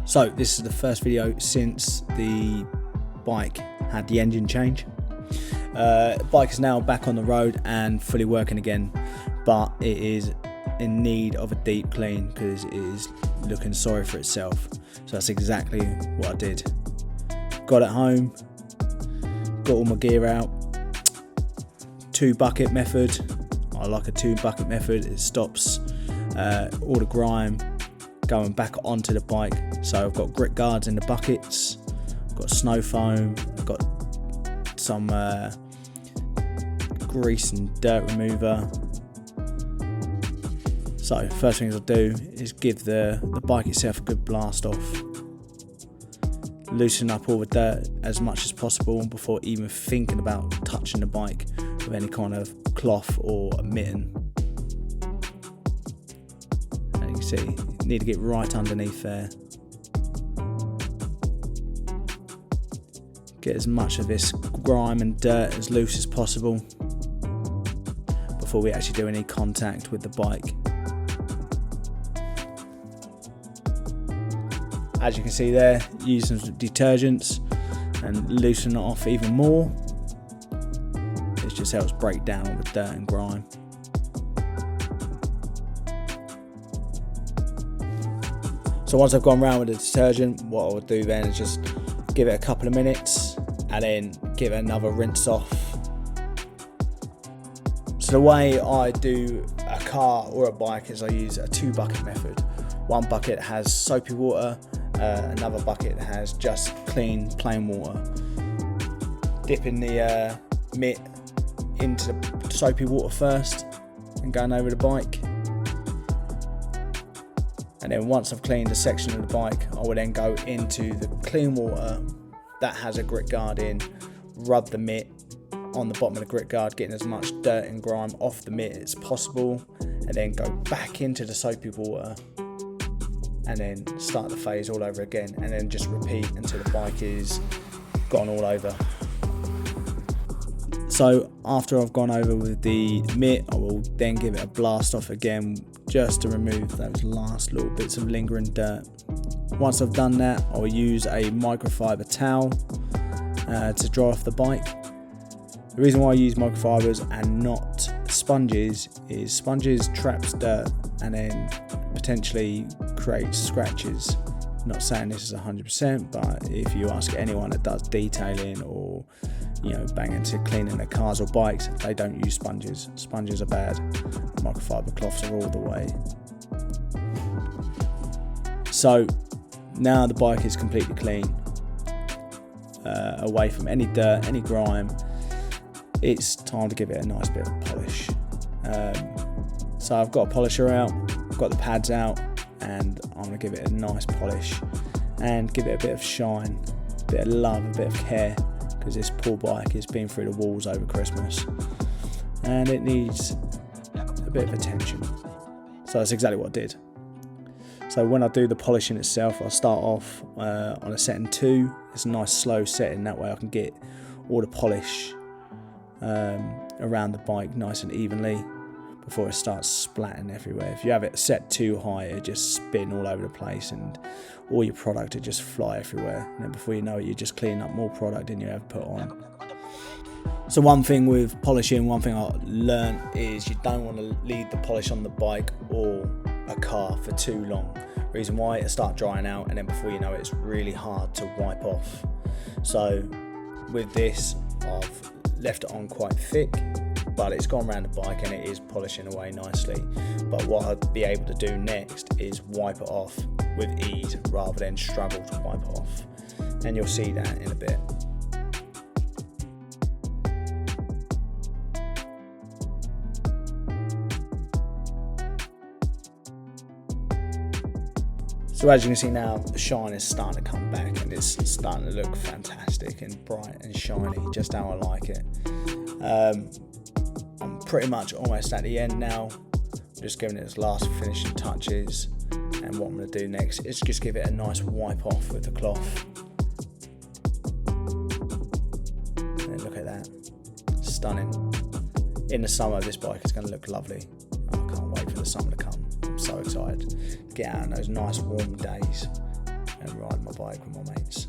So this is the first video since the bike had the engine change. Bike is now back on the road and fully working again, but it is in need of a deep clean because it is looking sorry for itself. So that's exactly what I did. Got it home, got all my gear out, 2-bucket method. I like a 2-bucket method. It stops all the grime going back onto the bike. So I've got grit guards in the buckets, I've got snow foam, I've got some grease and dirt remover. So first things I'll do is give the bike itself a good blast off, loosen up all the dirt as much as possible before even thinking about touching the bike with any kind of cloth or a mitten. And you can see, you need to get right underneath there. Get as much of this grime and dirt as loose as possible before we actually do any contact with the bike. As you can see there, using some detergents and loosen it off even more. It just helps break down all the dirt and grime. So once I've gone around with the detergent, what I'll do then is just give it a couple of minutes and then give it another rinse off. So the way I do a car or a bike is I use a 2-bucket method. One bucket has soapy water, another bucket has just clean plain water. Dipping the mitt into the soapy water first and going over the bike. And then once I've cleaned a section of the bike, I will then go into the clean water that has a grit guard in, rub the mitt on the bottom of the grit guard, getting as much dirt and grime off the mitt as possible, and then go back into the soapy water and then start the phase all over again, and then just repeat until the bike is gone all over. So after I've gone over with the mitt, I will then give it a blast off again just to remove those last little bits of lingering dirt. Once I've done that, I'll use a microfibre towel to dry off the bike. The reason why I use microfibres and not sponges is sponges traps dirt and then potentially creates scratches. Not saying this is 100%, but if you ask anyone that does detailing or banging to cleaning their cars or bikes, they don't use sponges. Sponges are bad. Microfibre cloths are all the way. So now the bike is completely clean, away from any dirt, any grime. It's time to give it a nice bit of polish. So I've got a polisher out, I've got the pads out, and I'm going to give it a nice polish and give it a bit of shine, a bit of love, a bit of care, because this poor bike has been through the walls over Christmas and it needs a bit of attention. So that's exactly what I did. So when I do the polishing itself, I'll start off on a setting 2. It's a nice slow setting, that way I can get all the polish around the bike nice and evenly before it starts splatting everywhere. If you have it set too high, it just spin all over the place and all your product will just fly everywhere, and then before you know it, you're just cleaning up more product than you ever put on. So one thing with polishing, one thing I learned is you don't want to leave the polish on the bike or a car for too long. Reason why, it'll start drying out and then before you know it, it's really hard to wipe off. So with this, I've left it on quite thick, but it's gone around the bike and it is polishing away nicely. But what I'd be able to do next is wipe it off with ease rather than struggle to wipe it off, and you'll see that in a bit. So as you can see now, the shine is starting to come back and it's starting to look fantastic and bright and shiny, just how I like it. I'm pretty much almost at the end now. I'm just giving it its last finishing touches, and what I'm going to do next is just give it a nice wipe off with the cloth. And look at that, stunning. In the summer, this bike is going to look lovely. I can't wait for the summer to come. I'm so excited to get out on those nice warm days and ride my bike with my mates.